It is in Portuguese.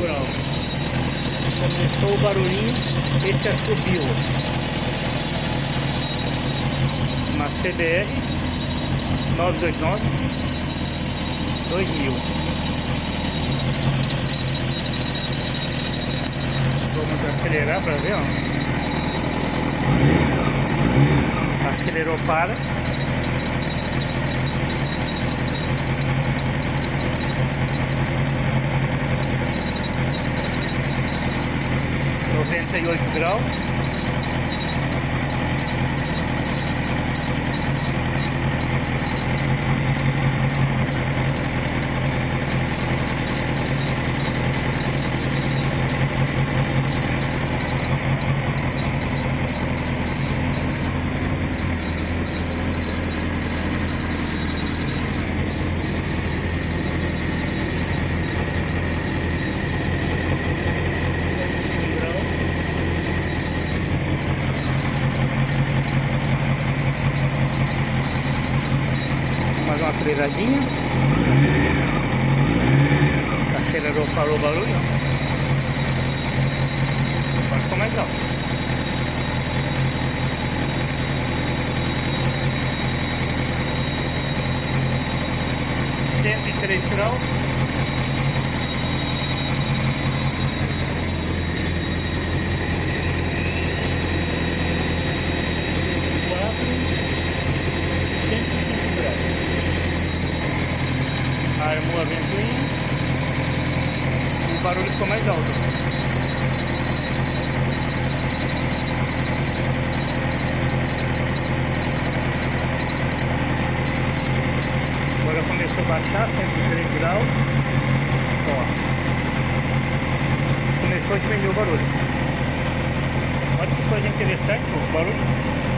graus. Começou o barulhinho, esse assobio. Uma CBR 929 2000. Vamos acelerar para ver, ó. Acelerou, para. Noventa e oito graus. Mais uma aceleradinha. Acelerou, parou o barulho. Agora ficou mais alto. Cento e 3 graus. Armou a ventoinha, o barulho ficou mais alto. Agora começou a baixar, 103 graus. Ó, começou a diminuir o barulho. Olha que coisa interessante o barulho.